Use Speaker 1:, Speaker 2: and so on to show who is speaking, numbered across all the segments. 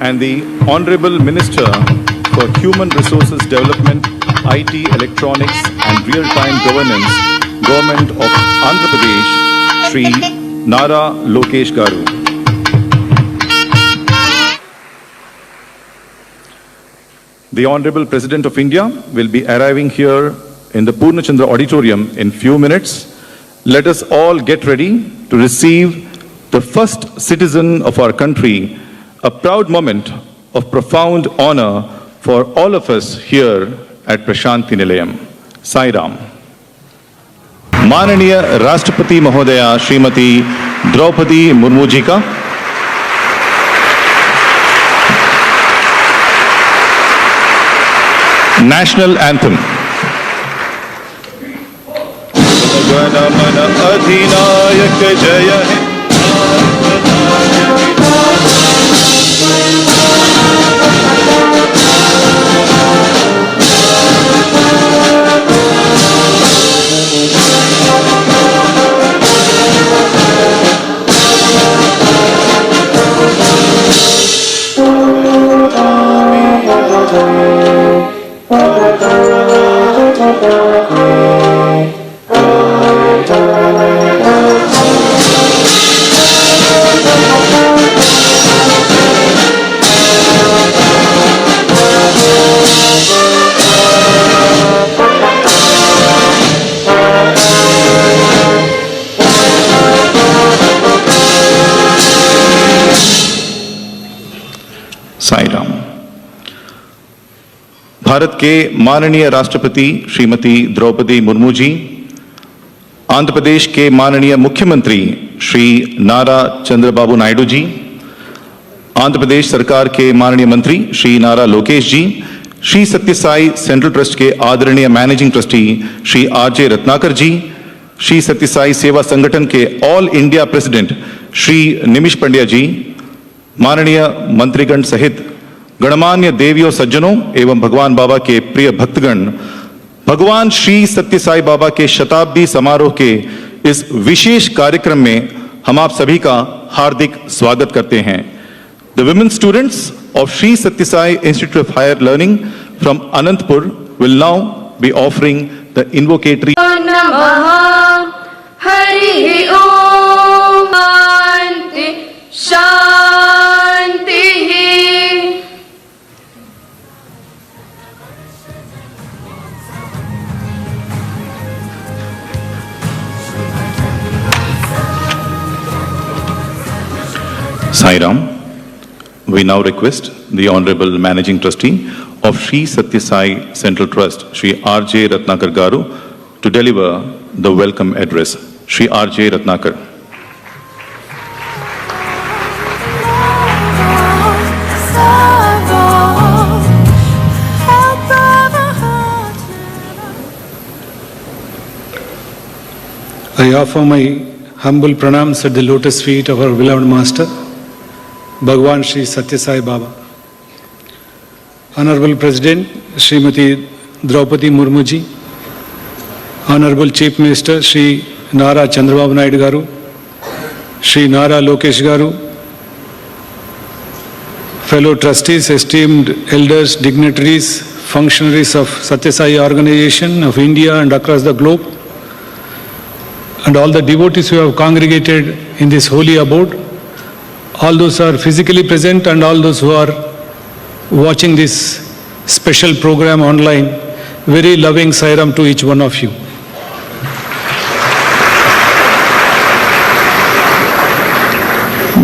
Speaker 1: and the Honorable Minister for Human Resources Development, IT, Electronics and Real-Time Governance, Government of Andhra Pradesh, Shri Nara Lokesh Garu. The Honorable President of India will be arriving here in the Purnachandra Auditorium in few minutes. Let us all get ready to receive the first citizen of our country, a proud moment of profound honor for all of us here at Prashanti Nilayam. Sai Ram. माननीय राष्ट्रपति महोदया श्रीमती द्रौपदी मुर्मू जी का national anthem. गण मन अधिनायक जय हिंद। साई राम। भारत के माननीय राष्ट्रपति श्रीमती द्रौपदी मुर्मू जी, आंध्र प्रदेश के माननीय मुख्यमंत्री श्री नारा चंद्रबाबू नायडू जी, आंध्र प्रदेश सरकार के माननीय मंत्री श्री नारा लोकेश जी, श्री सत्य साई सेंट्रल ट्रस्ट के आदरणीय managing trustee Shri RJ. Ratnakar ji, Shri Sathya Sai Seva Sangathan के all India president Shri Nimish Pandya ji, माननीय मंत्रीगण सहित गणमान्य देवियों सज्जनों एवं भगवान बाबा के प्रिय भक्तगण, भगवान श्री सत्य साई बाबा के शताब्दी समारोह के इस विशेष कार्यक्रम में हम आप सभी का हार्दिक स्वागत करते हैं। The women students of Sri Satya Sai Institute of Higher Learning from Anantapur will now be offering the invocatory.
Speaker 2: Namaha Hari Om Shanti
Speaker 1: Sai Ram. We now request the Honorable Managing Trustee of Sri Satya Sai Central Trust, Shri R.J. Ratnakar Garu, to deliver the welcome address. Shri R.J. Ratnakar.
Speaker 3: I offer my humble pranams at the lotus feet of our beloved Master, Bhagwan Shri Satya Sai Baba. Honorable President Srimati Draupadi Murmu ji, Honorable Chief Minister Shri Nara Chandrababu Naidu Garu, Shri Nara Lokesh Garu, fellow trustees, esteemed elders, dignitaries, functionaries of Satya Sai Organization of India and across the globe, and all the devotees who have congregated in this holy abode, all those who are physically present and all those who are watching this special program online, very loving Sai Ram to each one of you.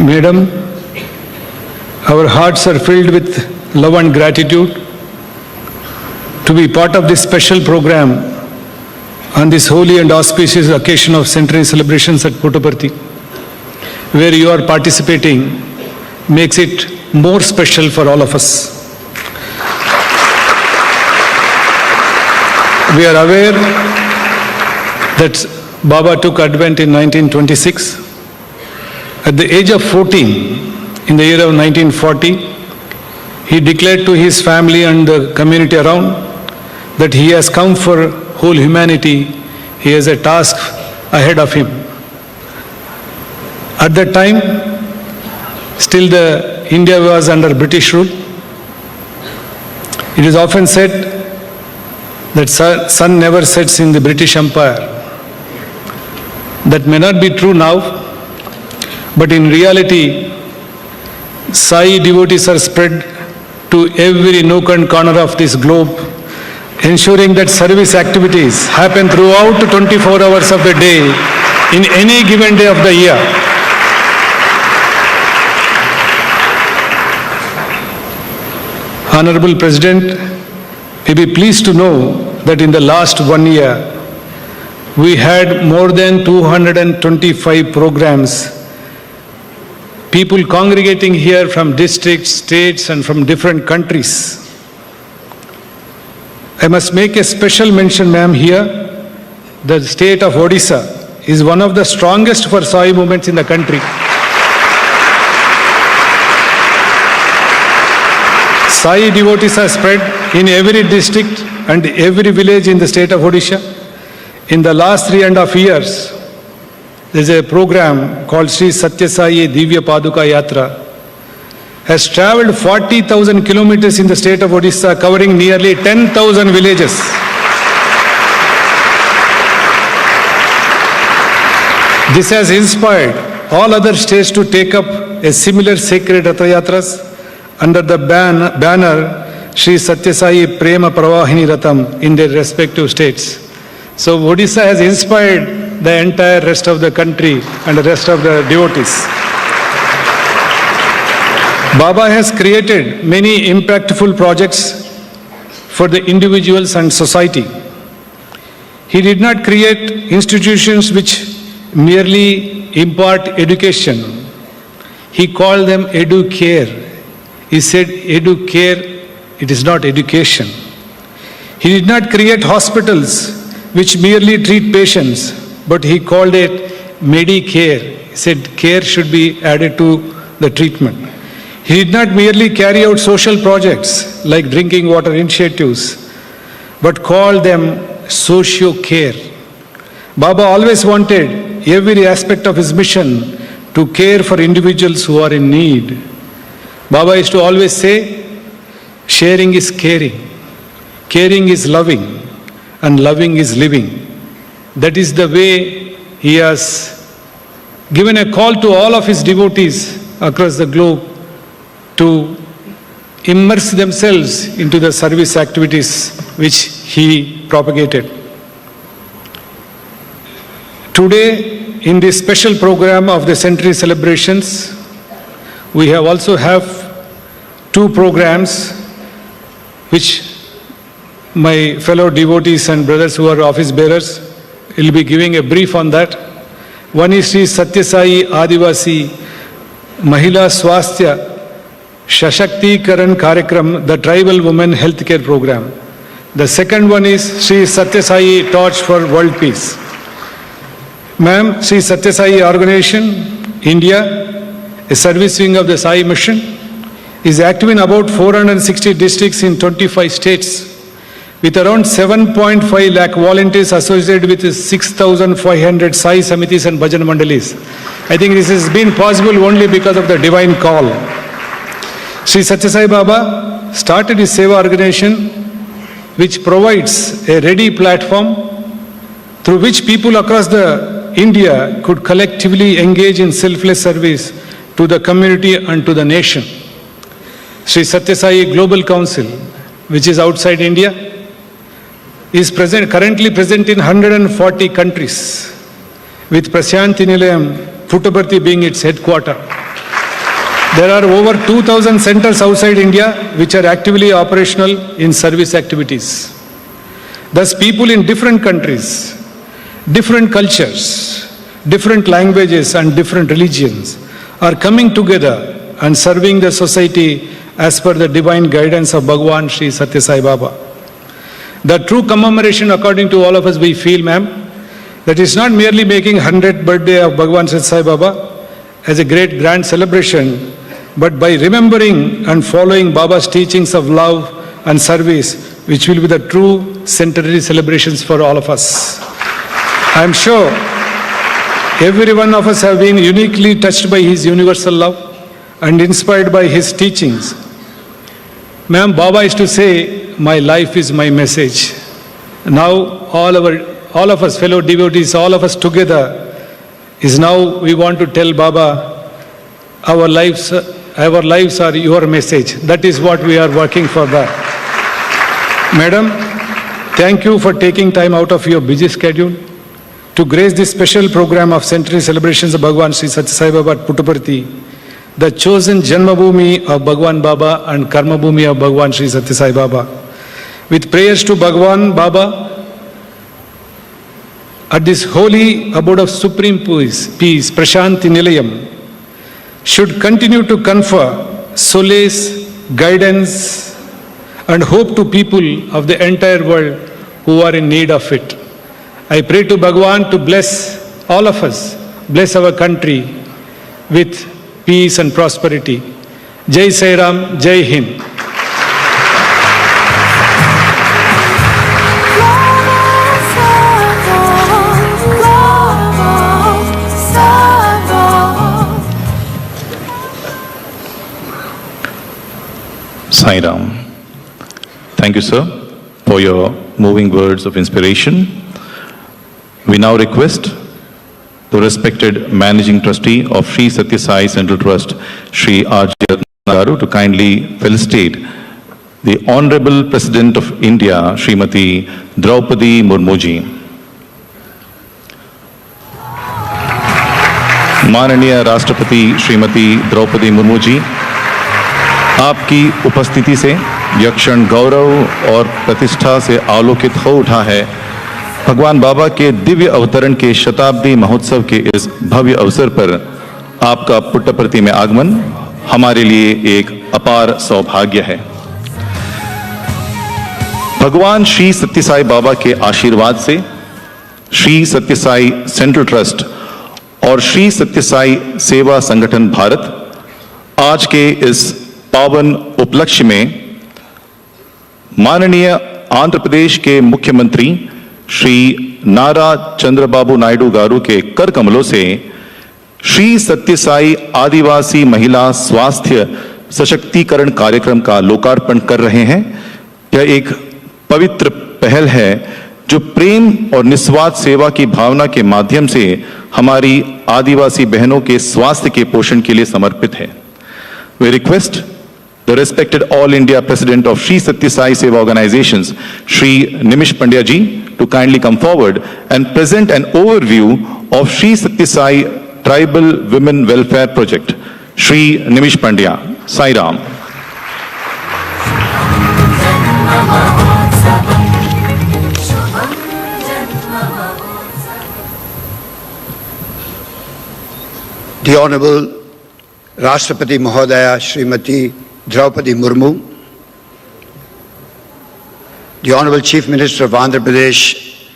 Speaker 3: Madam, our hearts are filled with love and gratitude to be part of this special program on this holy and auspicious occasion of centenary celebrations at Puttaparthi, where you are participating, makes it more special for all of us. We are aware that Baba took advent in 1926. At the age of 14, in the year of 1940, he declared to his family and the community around that he has come for whole humanity. He has a task ahead of him. At that time, still the India was under British rule. It is often said that sun never sets in the British Empire. That may not be true now, but in reality, Sai devotees are spread to every nook and corner of this globe, ensuring that service activities happen throughout 24 hours of the day in any given day of the year. Honorable President, may be pleased to know that in the last 1 year, we had more than 225 programs, people congregating here from districts, states, and from different countries. I must make a special mention, ma'am, here. The state of Odisha is one of the strongest for Sai movements in the country. Sai devotees are spread in every district and every village in the state of Odisha. In the last 3.5 years, there is a program called Sri Satya Sai Divya Paduka Yatra, has travelled 40,000 kilometers in the state of Odisha, covering nearly 10,000 villages. This has inspired all other states to take up a similar sacred Ratha Yatras under the banner Sri Satya Sai Prema Pravahini Ratham in their respective states. So Odisha has inspired the entire rest of the country and the rest of the devotees. Baba has created many impactful projects for the individuals and society. He did not create institutions which merely impart education. He called them edu-care. He said edu-care, it is not education. He did not create hospitals which merely treat patients, but he called it Medicare. He said care should be added to the treatment. He did not merely carry out social projects like drinking water initiatives, but called them socio-care. Baba always wanted every aspect of his mission to care for individuals who are in need. Baba used to always say, sharing is caring, caring is loving, and loving is living. That is the way he has given a call to all of his devotees across the globe to immerse themselves into the service activities which he propagated. Today, in this special program of the centenary celebrations, we also have 2 programs which my fellow devotees and brothers who are office bearers will be giving a brief on that. One is Sri Satya Sai Adivasi Mahila Swasthya Shashakti-karan Karyakram, the Tribal Women Healthcare Program. The second one is Sri Satya Sai Torch for World Peace. Ma'am, Sri Satya Sai Organization, India, a service wing of the Sai Mission, is active in about 460 districts in 25 states, with around 7.5 lakh volunteers associated with 6,500 Sai Samitis and Bhajan Mandalis. I think this has been possible only because of the divine call. Sri Satya Sai Baba started his Seva organization, which provides a ready platform through which people across the India could collectively engage in selfless service to the community and to the nation. Sri Satya Sai Global Council, which is outside India, is currently present in 140 countries, with Prashanti Nilayam, Puttaparthi being its headquarters. There are over 2,000 centers outside India which are actively operational in service activities. Thus, people in different countries, different cultures, different languages and different religions are coming together and serving the society as per the divine guidance of Bhagwan Sri Satya Sai Baba. The true commemoration, according to all of us, we feel, ma'am, that is not merely making 100th birthday of Bhagwan Sri Sai Baba as a great grand celebration, but by remembering and following Baba's teachings of love and service, which will be the true centenary celebrations for all of us. I am sure every one of us have been uniquely touched by his universal love and inspired by his teachings. Ma'am, Baba used to say, my life is my message. Now all of us fellow devotees, all of us together, is now we want to tell Baba, our lives are your message. That is what we are working for that. Madam, thank you for taking time out of your busy schedule to grace this special program of centenary celebrations of Bhagwan Sri Satya Sai Baba at Puttaparthi, the chosen Janmabhoomi of Bhagwan Baba and Karmabhoomi of Bhagwan Sri Satya Sai Baba. With prayers to Bhagwan Baba, at this holy abode of supreme peace, Prashanti Nilayam, should continue to confer solace, guidance, and hope to people of the entire world who are in need of it. I pray to Bhagwan to bless all of us, bless our country with peace and prosperity. Jai Sai Ram, Jai Hind.
Speaker 1: Sai Ram. Thank you, sir, for your moving words of inspiration. We now request the respected Managing Trustee of Sri Satya Sai Central Trust, Sri R.J. Ratnagaru, to kindly felicitate the Honorable President of India, Srimati Draupadi Murmuji. माननीय राष्ट्रपति श्रीमती द्रौपदी मुर्मू जी, आपकी उपस्थिति से यह क्षण गौरव और प्रतिष्ठा से आलोकित हो उठा है। भगवान बाबा के दिव्य अवतरण के शताब्दी महोत्सव के इस भव्य अवसर पर आपका पुट्टपर्ती में आगमन हमारे लिए एक अपार सौभाग्य है। भगवान श्री सत्य साई बाबा के आशीर्वाद से श्री सत्य साई सेंट्रल ट्रस्ट और श्री सत्य साई सेवा संगठन भारत आज के इस पावन उपलक्ष्य में माननीय आंध्र प्रदेश के मुख्यमंत्री श्री नारा चंद्रबाबू नायडू गारू के कर कमलों से श्री सत्य साई आदिवासी महिला स्वास्थ्य सशक्तिकरण कार्यक्रम का लोकार्पण कर रहे हैं। यह एक पवित्र पहल है जो प्रेम और निस्वार्थ सेवा की भावना के माध्यम से हमारी आदिवासी बहनों के स्वास्थ्य के पोषण के लिए समर्पित है। We request the respected All India President of Sri Satya Sai Seva Organizations, Sri Nimish Pandya ji, to kindly come forward and present an overview of Sri Satya Sai Tribal Women Welfare Project. Sri Nimish Pandya, Sai Ram.
Speaker 4: The Honorable Rashtrapati Mahodaya Srimati Draupadi Murmu, the Honorable Chief Minister of Andhra Pradesh,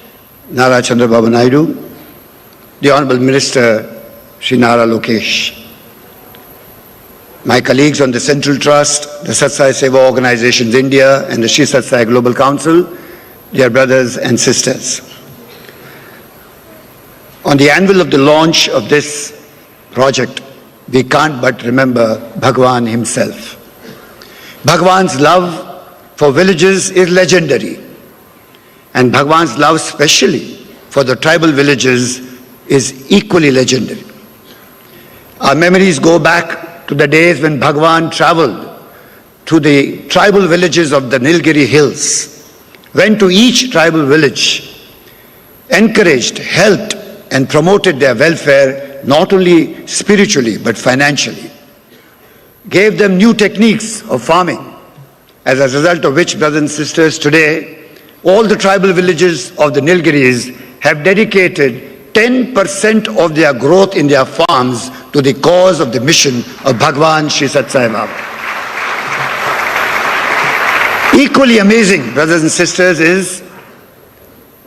Speaker 4: Nara Chandrababu Naidu, the Honorable Minister, Sri Nara Lokesh, my colleagues on the Central Trust, the Satya Sai Seva Organizations India and the Sri Satya Sai Global Council, dear brothers and sisters. On the anvil of the launch of this project, we can't but remember Bhagwan himself. Bhagwan's love for villages is legendary, and Bhagwan's love specially for the tribal villages is equally legendary. Our memories go back to the days when Bhagwan traveled to the tribal villages of the Nilgiri hills, went to each tribal village, encouraged, helped, and promoted their welfare not only spiritually but financially, gave them new techniques of farming, as a result of which, brothers and sisters, today all the tribal villages of the Nilgiris have dedicated 10% of their growth in their farms to the cause of the mission of Bhagwan Sri Satya Sai Baba. Equally amazing, brothers and sisters, is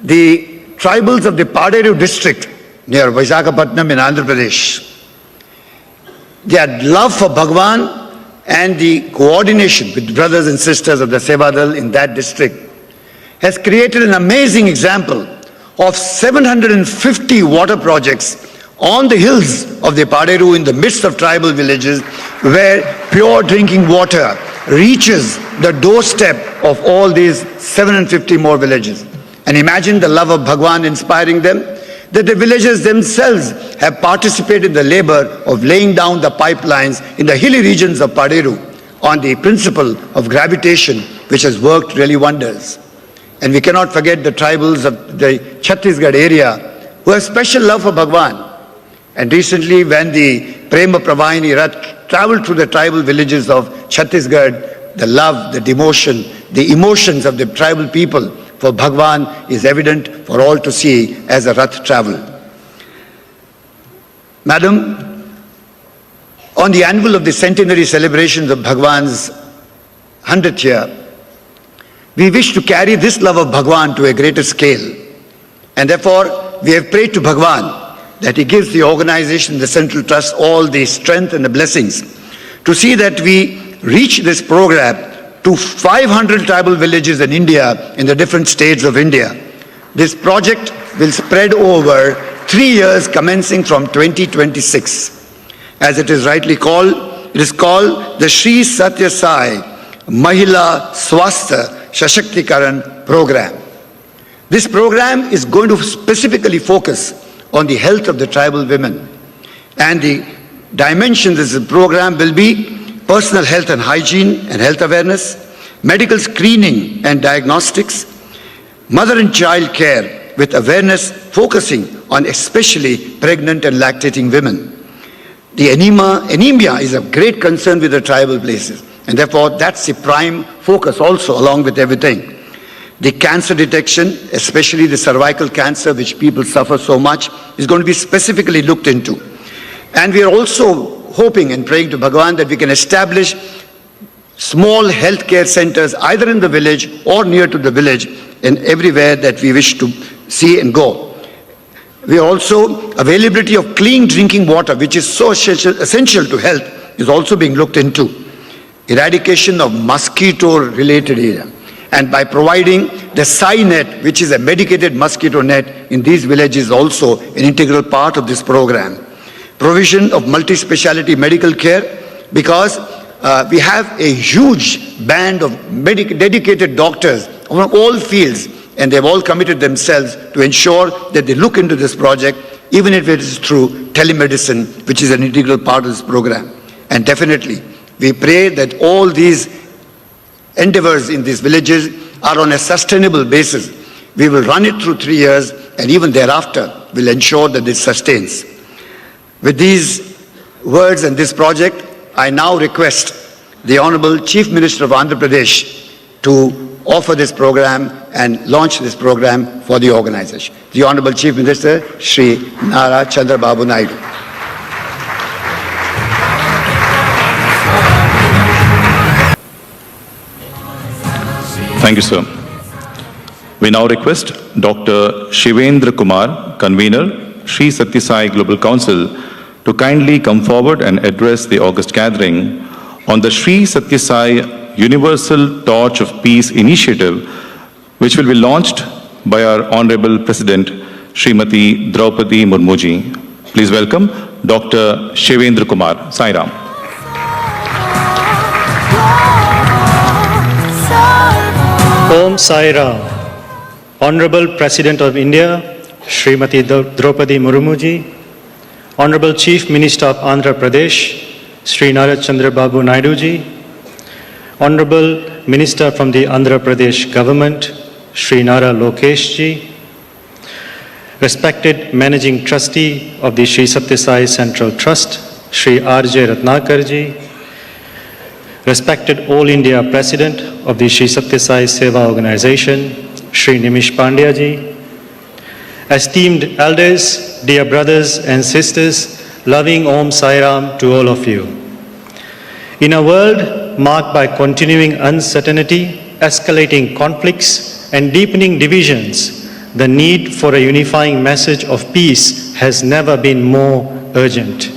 Speaker 4: the tribals of the Paderu district near Visakhapatnam in Andhra Pradesh. Their love for Bhagwan and the coordination with brothers and sisters of the Sevadal in that district has created an amazing example of 750 water projects on the hills of the Paderu, in the midst of tribal villages, where pure drinking water reaches the doorstep of all these 750 more villages. And imagine the love of Bhagwan inspiring them, that the villagers themselves have participated in the labor of laying down the pipelines in the hilly regions of Paderu on the principle of gravitation, which has worked really wonders. And we cannot forget the tribals of the Chhattisgarh area who have special love for Bhagwan. And recently, when the Prema Pravahini Rath traveled through the tribal villages of Chhattisgarh, the love, the devotion, the emotions of the tribal people for Bhagwan is evident for all to see as a Rath travel. Madam, on the anvil of the centenary celebrations of Bhagwan's 100th year, we wish to carry this love of Bhagwan to a greater scale. And therefore, we have prayed to Bhagwan that he gives the organization, the Central Trust, all the strength and the blessings to see that we reach this program to 500 tribal villages in India, in the different states of India. This project will spread over 3 years commencing from 2026. As it is rightly called, it is called the Sri Satya Sai Mahila Swastha Sashaktikaran Program. This program is going to specifically focus on the health of the tribal women. And the dimensions of this program will be personal health and hygiene and health awareness, medical screening and diagnostics, mother and child care with awareness focusing on especially pregnant and lactating women. The anemia is a great concern with the tribal places, and therefore that's the prime focus also along with everything. The cancer detection, especially the cervical cancer, which people suffer so much, is going to be specifically looked into. And we are also hoping and praying to Bhagwan that we can establish small healthcare centers either in the village or near to the village and everywhere that we wish to see and go. We also, availability of clean drinking water, which is so essential to health, is also being looked into. Eradication of mosquito-related area. And by providing the Sai net, which is a medicated mosquito net in these villages, also an integral part of this program. Provision of multi-speciality medical care, because we have a huge band of dedicated doctors from all fields, and they've all committed themselves to ensure that they look into this project, even if it is through telemedicine, which is an integral part of this program. And definitely, we pray that all these endeavors in these villages are on a sustainable basis. We will run it through 3 years, and even thereafter will ensure that it sustains. With these words and this project, I now request the Honorable Chief Minister of Andhra Pradesh to offer this program and launch this program for the organization. The Honorable Chief Minister, Shri Nara Chandrababu Naidu.
Speaker 1: Thank you, sir. We now request Dr. Shivendra Kumar, convener, Sri Satya Sai Global Council, to kindly come forward and address the August gathering on the Sri Satya Sai Universal Torch of Peace initiative, which will be launched by our Honorable President, Srimati Draupadi Murmuji. Please welcome Dr. Shivendra Kumar. Sai Ram.
Speaker 5: Om Sai Ram. Honorable President of India, Srimati Draupadi Murmuji, Honorable Chief Minister of Andhra Pradesh, Sri Nara Chandrababu Naidu ji, Honorable Minister from the Andhra Pradesh Government, Sri Nara Lokesh ji, respected Managing Trustee of the Sri Satya Sai Central Trust, Sri R.J. Ratnakar ji, respected All India President of the Sri Satya Sai Seva Organization, Sri Nimish Pandya ji, esteemed elders, dear brothers and sisters, loving Om Sai Ram to all of you. In a world marked by continuing uncertainty, escalating conflicts, and deepening divisions, the need for a unifying message of peace has never been more urgent.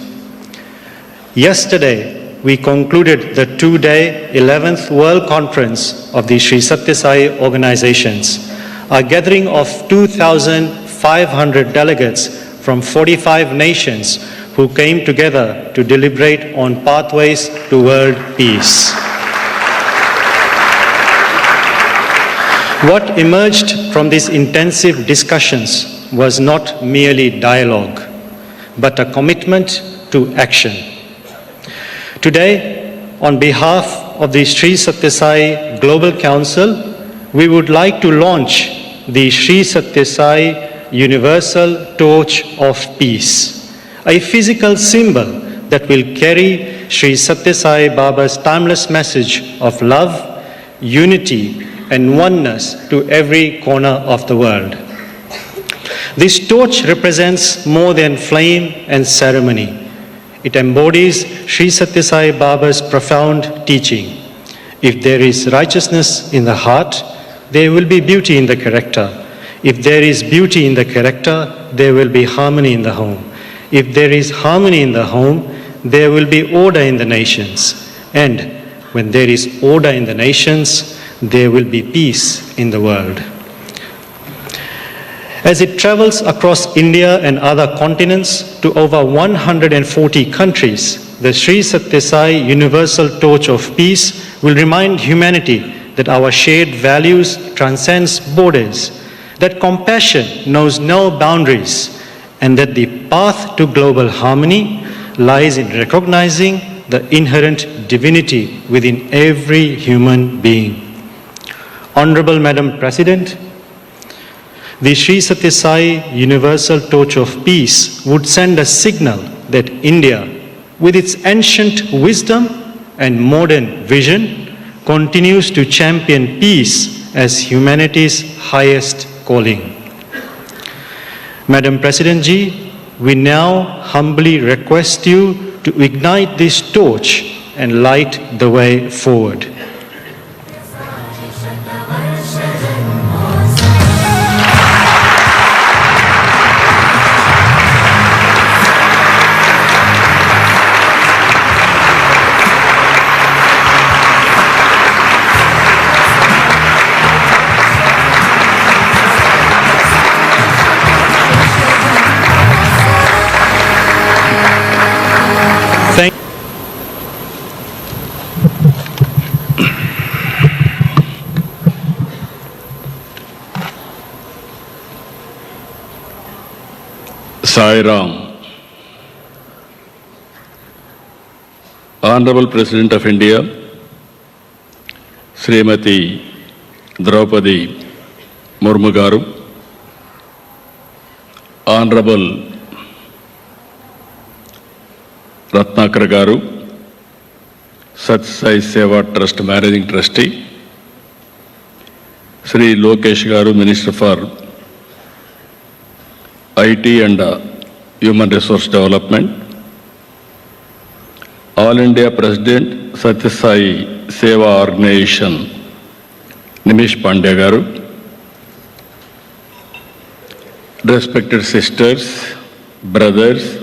Speaker 5: Yesterday, we concluded the 2-day 11th World Conference of the Sri Satya Sai organizations, a gathering of 2,500 delegates from 45 nations who came together to deliberate on pathways to world peace. What emerged from these intensive discussions was not merely dialogue, but a commitment to action. Today, on behalf of the Sri Sathya Sai Global Council, we would like to launch the Sri Sathya Sai Universal Torch of Peace, a physical symbol that will carry Sri Sathya Sai Baba's timeless message of love, unity, and oneness to every corner of the world. This torch represents more than flame and ceremony. It embodies Sri Sathya Sai Baba's profound teaching. If there is righteousness in the heart, there will be beauty in the character. If there is beauty in the character, there will be harmony in the home. If there is harmony in the home, there will be order in the nations. And when there is order in the nations, there will be peace in the world. As it travels across India and other continents to over 140 countries, the Sri Sathya Sai Universal Torch of Peace will remind humanity that our shared values transcends borders, that compassion knows no boundaries, and that the path to global harmony lies in recognizing the inherent divinity within every human being. Honorable Madam President, the Sri Sathya Sai Universal Torch of Peace would send a signal that India, with its ancient wisdom and modern vision, continues to champion peace as humanity's highest calling. Madam President Ji, we now humbly request you to ignite this torch and light the way forward.
Speaker 6: Sai Ram. Honorable President of India, Srimati Draupadi Murmu Garu, Honorable Ratnakar Garu, Sathya Sai Seva Trust Managing Trustee, Sri Lokesh Garu, Minister for IT and Human Resource Development, All India President Sathya Sai Seva Organization Nimish Pandya Garu, respected sisters, brothers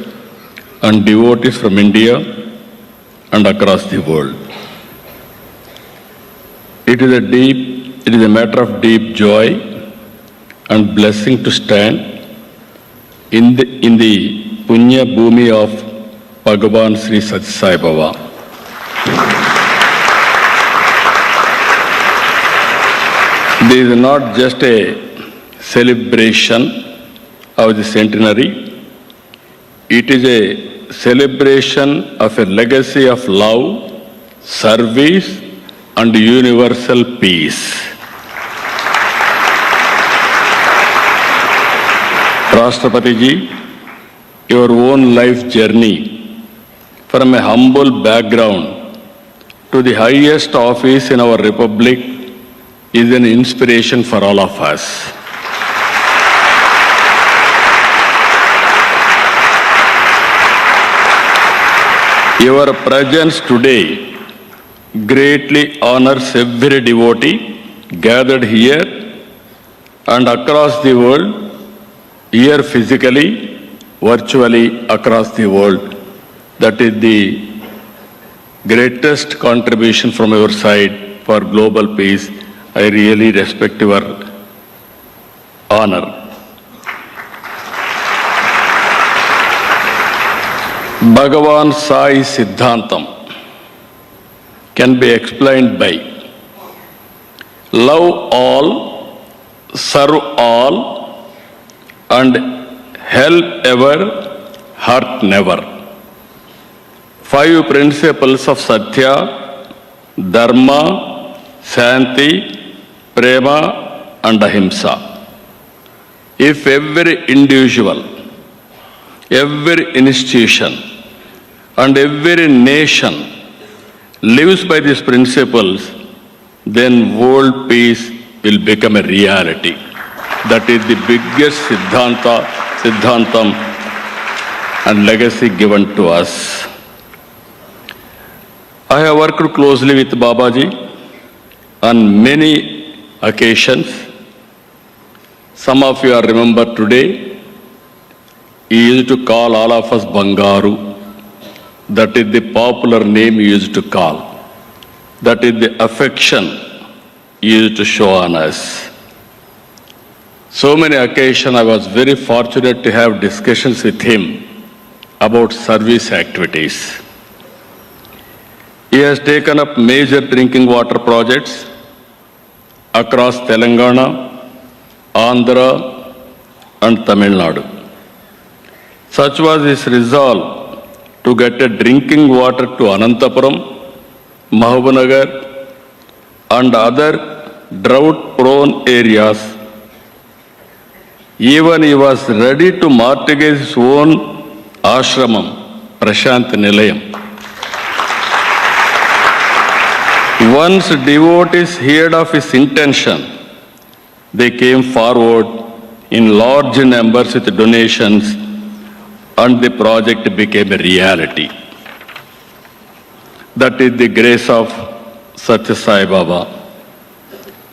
Speaker 6: and devotees from India and across the world. It is a matter of deep joy and blessing to stand in the Punya Bhumi of Bhagavan Sri Sathya Sai Baba. This is not just a celebration of the centenary, it is a celebration of a legacy of love, service and universal peace. Rashtrapati Ji, your own life journey from a humble background to the highest office in our republic is an inspiration for all of us. Your presence today greatly honors every devotee gathered here and across the world, here physically, virtually across the world. That is the greatest contribution from your side for global peace. I really respect your honor. Bhagavan Sai Siddhantam can be explained by love all, serve all, and help ever, hurt never. 5 principles of Satya, Dharma, Shanti, Prema, and Ahimsa. If every individual, every institution, and every nation lives by these principles, then world peace will become a reality. That is the biggest Siddhantam and legacy given to us. I have worked closely with Babaji on many occasions. Some of you are remember today, he used to call all of us Bangaru. That is the popular name he used to call. That is the affection he used to show on us. So many occasions I was very fortunate to have discussions with him about service activities. He has taken up major drinking water projects across Telangana, Andhra, and Tamil Nadu. Such was his resolve to get a drinking water to Anantapuram, Mahabubnagar, and other drought-prone areas. Even he was ready to mortgage his own ashramam, Prashant Nilayam. Once devotees heard of his intention, they came forward in large numbers with donations, and the project became a reality. That is the grace of Satya Sai Baba.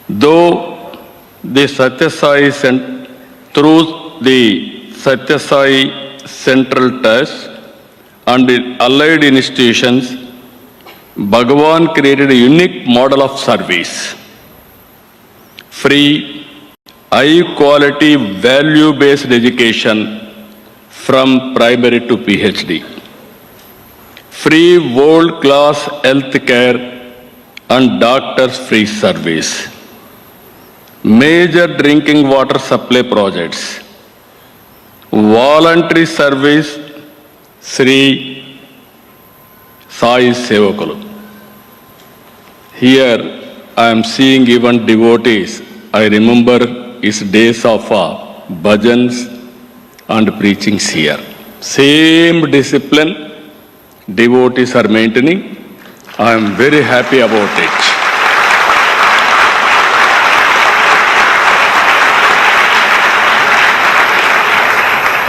Speaker 6: Though the Satya Sai through the Satya Sai Central Trust and the allied institutions, Bhagavan created a unique model of service. Free, high-quality, value-based education from primary to PhD. Free world-class health care and doctors-free service. Major drinking water supply projects. Voluntary service, Sri Sai Sevakalu. Here I am seeing even devotees. I remember his days of bhajans and preachings here. Same discipline devotees are maintaining. I am very happy about it.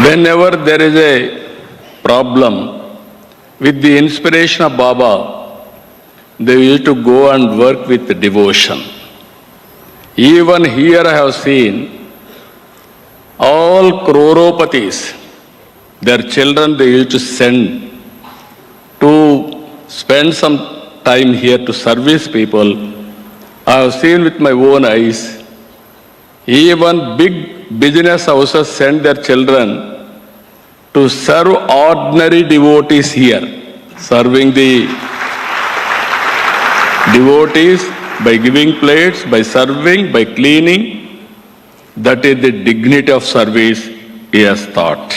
Speaker 6: Whenever there is a problem, with the inspiration of Baba, they used to go and work with devotion. Even here I have seen all croropatis, their children they used to send to spend some time here to service people. I have seen with my own eyes. Even big business houses send their children to serve ordinary devotees here, serving the devotees by giving plates, by serving, by cleaning. That is the dignity of service he has taught.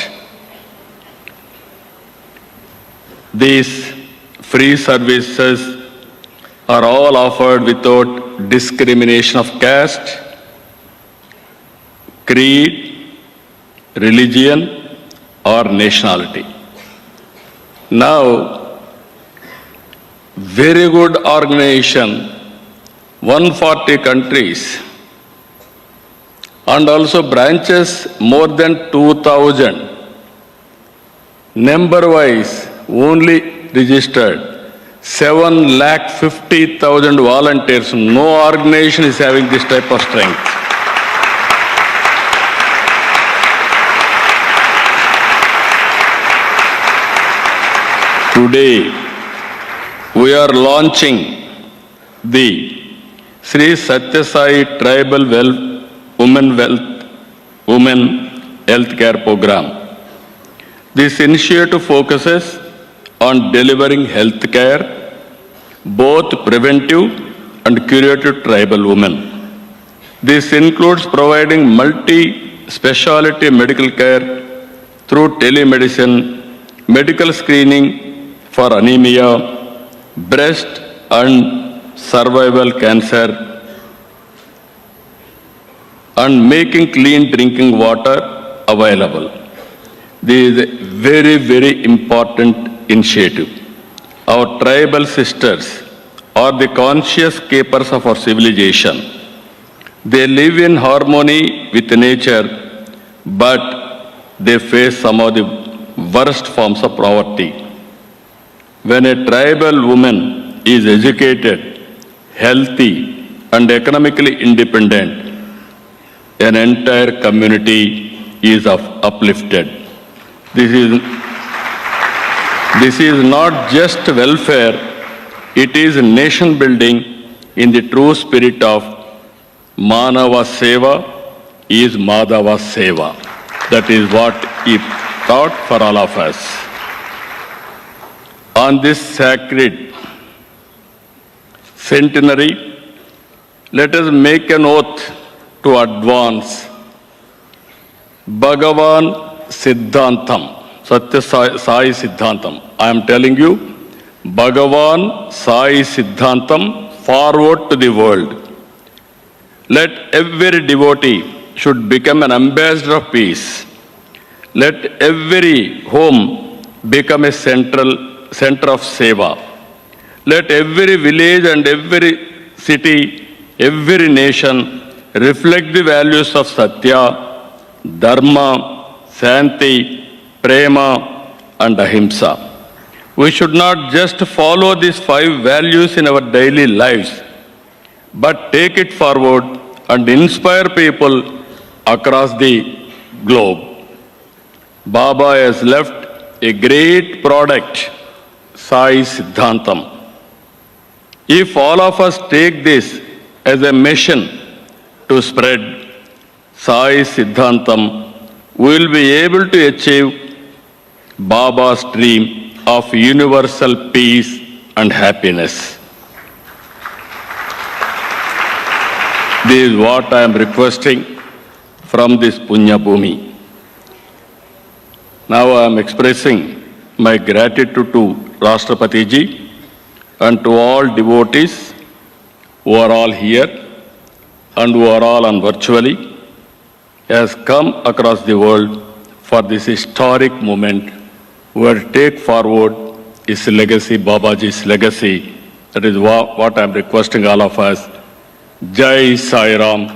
Speaker 6: These free services are all offered without discrimination of caste, creed, religion, or nationality. Now, very good organization, 140 countries, and also branches more than 2,000. Number-wise, only registered 750,000 volunteers. No organization is having this type of strength. Today, we are launching the Sri Satya Sai Tribal Women Health Care Program. This initiative focuses on delivering health care, both preventive and curative tribal women. This includes providing multi-speciality medical care through telemedicine, medical screening for anemia, breast and cervical cancer, and making clean drinking water available. This is a very, very important initiative. Our tribal sisters are the conscious keepers of our civilization. They live in harmony with nature, but they face some of the worst forms of poverty. When a tribal woman is educated, healthy, and economically independent, an entire community is uplifted. This is not just welfare, it is nation building in the true spirit of Manava Seva is Madhava Seva. That is what he taught for all of us. On this sacred centenary, let us make an oath to advance Bhagavan Siddhantam, Satya Sai Siddhantam. I am telling you, Bhagavan Sai Siddhantam forward to the world. Let every devotee should become an ambassador of peace. Let every home become a center of seva. Let every village and every city, every nation reflect the values of Satya, Dharma, Santi, Prema, and Ahimsa. We should not just follow these 5 values in our daily lives, but take it forward and inspire people across the globe. Baba has left a great product, Sai Siddhantam. If all of us take this as a mission to spread Sai Siddhantam, we will be able to achieve Baba's dream of universal peace and happiness. This is what I am requesting from this Punya Bhumi. Now I am expressing my gratitude to Rashtrapati Ji and to all devotees who are all here and who are all on virtually, has come across the world for this historic moment where take forward his legacy, Babaji's legacy. That is what I am requesting all of us. Jai Sai Ram,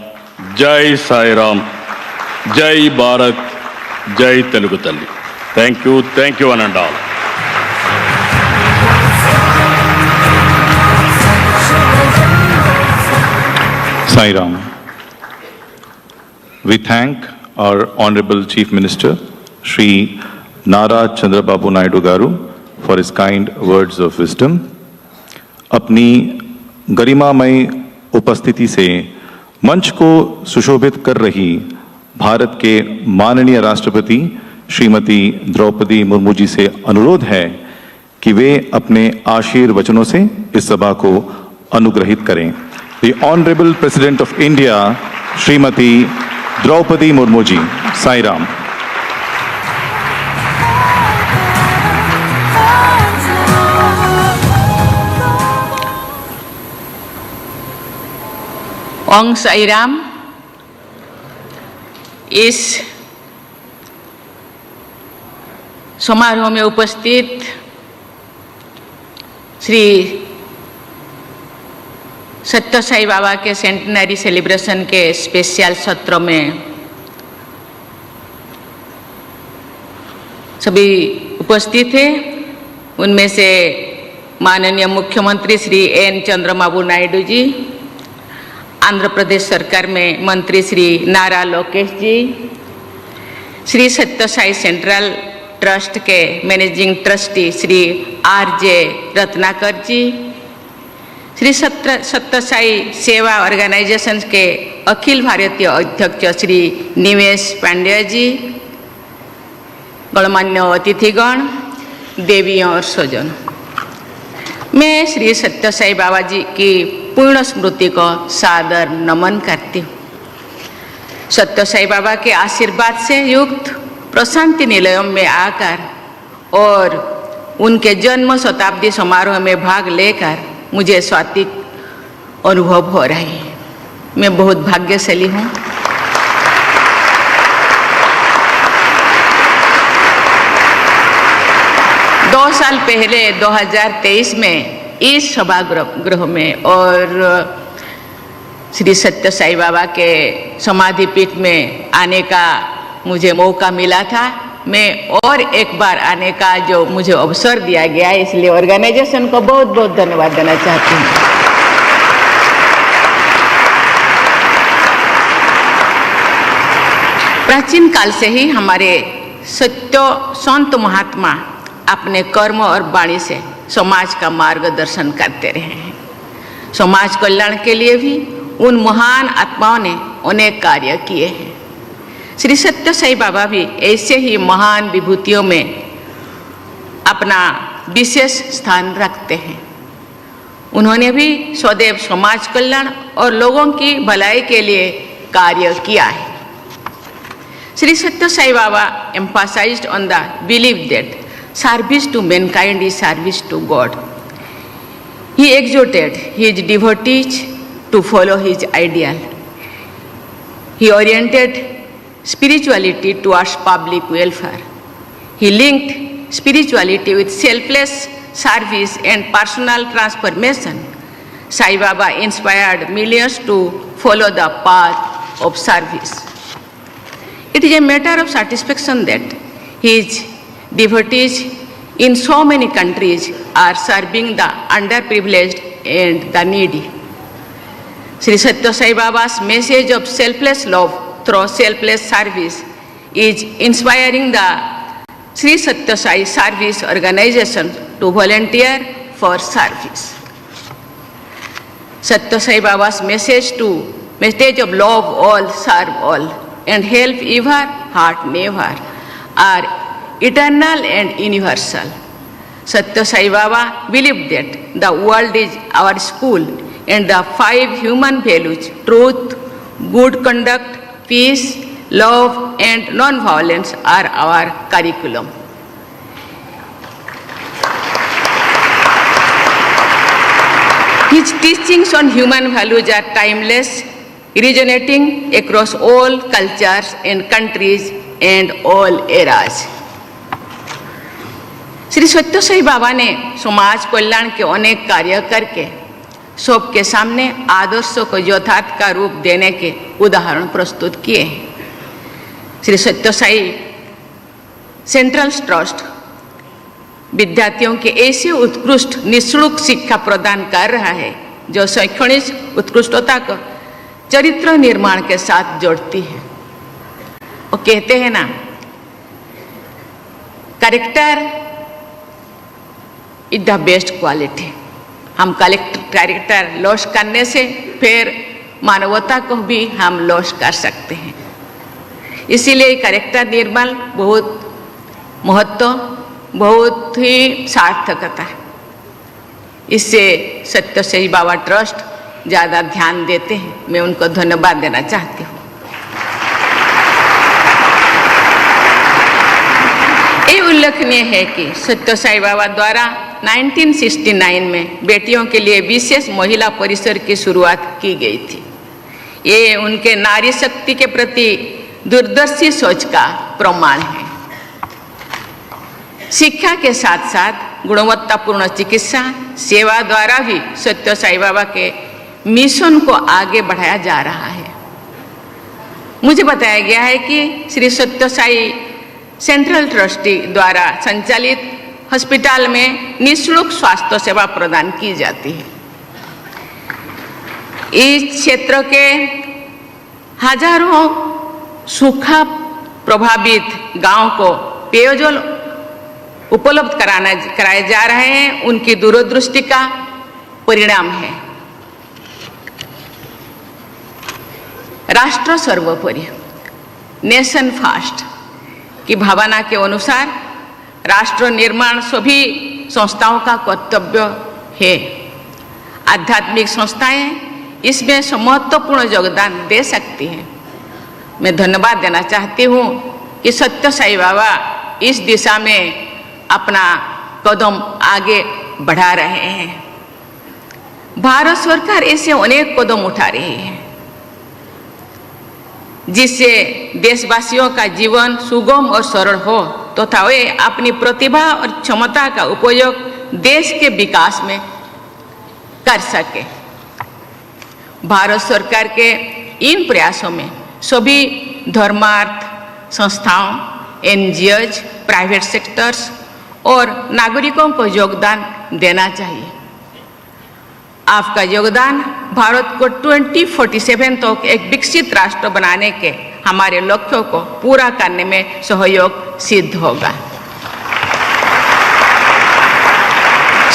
Speaker 6: Jai Sai Ram, Jai Bharat, Jai Telugu Talli. Thank you one and all.
Speaker 1: Sai Ram. We thank our Honorable Chief Minister, Shri Nara Chandrababu Naidu Garu, for his kind words of wisdom. अपनी गरिमामय उपस्थिति से मंच को सुशोभित कर रही भारत के माननीय राष्ट्रपति श्रीमती द्रौपदी मुर्मू जी से अनुरोध है कि वे अपने आशीर्वचनों से इस सभा को अनुग्रहित करें। The Honorable President of India, Shrimati Draupadi Murmu ji, Sai Ram.
Speaker 7: ओम साई राम। इस समारोह में उपस्थित श्री सत्य साई बाबा के सेंटेनरी सेलिब्रेशन के स्पेशल सत्र में सभी उपस्थित हैं। उनमें से माननीय मुख्यमंत्री श्री एन चंद्रबाबू नायडू जी, आंध्र प्रदेश सरकार में मंत्री श्री नारा लोकेश जी, श्री सत्य साई सेंट्रल ट्रस्ट के managing trustee Shri RJ. Ratnakar ji, Shri Sathya Sai सेवा ऑर्गेनाइजेशन के अखिल भारतीय अध्यक्ष श्री निमेश पांड्या जी, गणमान्य अतिथिगण, देवियों और स्वजनों, मैं श्री सत्य साई बाबा जी की पूर्ण स्मृति को सादर नमन करती हूँ। सत्य साई बाबा के आशीर्वाद से युक्त प्रशांति निलयम में आकर और उनके जन्म शताब्दी समारोह में भाग लेकर मुझे स्वात्विक अनुभव हो रही है। मैं बहुत भाग्यशाली हूँ। दो साल पहले 2023 में इस सभागृह में और श्री सत्य साई बाबा के समाधि पीठ में आने का मुझे मौका मिला था। मैं और एक बार आने का जो मुझे अवसर दिया गया, इसलिए ऑर्गेनाइजेशन को बहुत बहुत धन्यवाद देना चाहती हूँ। प्राचीन काल से ही हमारे सत्य संत महात्मा अपने कर्म और वाणी से समाज का मार्गदर्शन करते रहे हैं। समाज कल्याण के लिए भी उन महान आत्माओं ने अनेक कार्य किए हैं। श्री सत्य साई बाबा भी ऐसे ही महान विभूतियों में अपना विशेष स्थान रखते हैं। उन्होंने भी सदैव समाज कल्याण और लोगों की भलाई के लिए कार्य किया है। Sri Satya Sai Baba emphasized on the belief that service to mankind is service to God. He exhorted his devotees to follow his ideal. He oriented spirituality towards public welfare. He linked spirituality with selfless service and personal transformation. Sai Baba inspired millions to follow the path of service. It is a matter of satisfaction that his devotees in so many countries are serving the underprivileged and the needy. Sri Satya Sai Baba's message of selfless love through selfless service is inspiring the Sri Satya Sai Service Organization to volunteer for service. Satya Sai Baba's message of love all, serve all, and help ever, heart never, are eternal and universal. Satya Sai Baba believed that the world is our school and the 5 human values, truth, good conduct, peace, love and non-violence are our curriculum. His teachings on human values are timeless, resonating across all cultures and countries and all eras. Shri Sathya Sai Baba ने समाज कल्याण के अनेक कार्य करके सबके सामने आदर्शों को यथार्थ का रूप देने के उदाहरण प्रस्तुत किए हैं। श्री सत्य साई सेंट्रल ट्रस्ट विद्यार्थियों के ऐसे उत्कृष्ट निःशुल्क शिक्षा प्रदान कर रहा है जो शैक्षणिक उत्कृष्टता को चरित्र निर्माण के साथ जोड़ती है। वो कहते हैं ना, character is the best quality. हम कैरेक्टर लॉस करने से फिर मानवता को भी हम लॉस कर सकते हैं। इसीलिए कैरेक्टर निर्माण बहुत महत्व, बहुत ही सार्थकता है। इससे सत्य साई बाबा ट्रस्ट ज़्यादा ध्यान देते हैं। मैं उनको धन्यवाद देना चाहती हूँ। ये उल्लेखनीय है कि सत्य साई बाबा द्वारा 1969 में बेटियों के लिए विशेष महिला परिसर की शुरुआत की गई थी। ये उनके नारी शक्ति के प्रति दूरदर्शी सोच का प्रमाण है। शिक्षा के साथ साथ गुणवत्तापूर्ण चिकित्सा सेवा द्वारा भी सत्य साई बाबा के मिशन को आगे बढ़ाया जा रहा है। मुझे बताया गया है कि श्री सत्य साई सेंट्रल ट्रस्टी द्वारा संचालित अस्पताल में निःशुल्क स्वास्थ्य सेवा प्रदान की जाती है। इस क्षेत्र के हजारों सूखा प्रभावित गांव को पेयजल उपलब्ध कराए जा रहे हैं। उनकी दूरदृष्टि का परिणाम है। राष्ट्र सर्वोपरि, नेशन फर्स्ट की भावना के अनुसार राष्ट्र निर्माण सभी संस्थाओं का कर्तव्य है। आध्यात्मिक संस्थाएं इसमें महत्वपूर्ण योगदान दे सकती हैं। मैं धन्यवाद देना चाहती हूँ कि सत्य साई बाबा इस दिशा में अपना कदम आगे बढ़ा रहे हैं। भारत सरकार ऐसे अनेक कदम उठा रही है जिससे देशवासियों का जीवन सुगम और सरल हो तथा वे अपनी प्रतिभा और क्षमता का उपयोग देश के विकास में कर सके। भारत सरकार के इन प्रयासों में सभी धर्मार्थ संस्थाओं, एनजीओज, प्राइवेट सेक्टर्स और नागरिकों को योगदान देना चाहिए। आपका योगदान भारत को 2047 तक एक विकसित राष्ट्र बनाने के हमारे लक्ष्यों को पूरा करने में सहयोग सिद्ध होगा।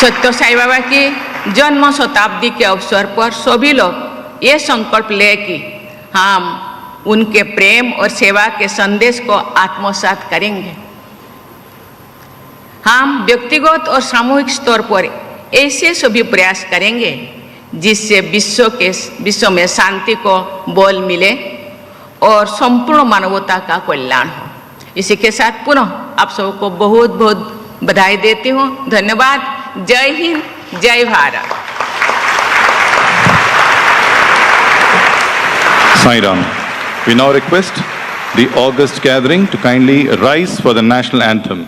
Speaker 7: सत्य साई बाबा की जन्म शताब्दी के अवसर पर सभी लोग ये संकल्प लें कि हम उनके प्रेम और सेवा के संदेश को आत्मसात करेंगे। हम व्यक्तिगत और सामूहिक स्तर पर ऐसे सभी प्रयास करेंगे जिससे विश्व में शांति को बल मिले और संपूर्ण मानवता का कल्याण हो। इसी के साथ पुनः आप सबको बहुत बहुत बधाई देती हूँ। धन्यवाद। जय हिंद, जय Bharat.
Speaker 1: Sai Ram. We now request the August gathering to kindly rise for the national anthem.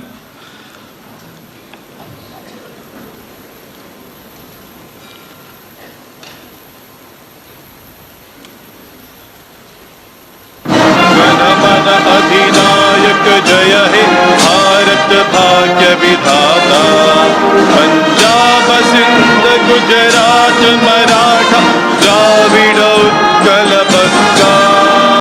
Speaker 8: अधिनायक जय हे भारत भाग्य विधाता, पंजाब सिंध गुजरात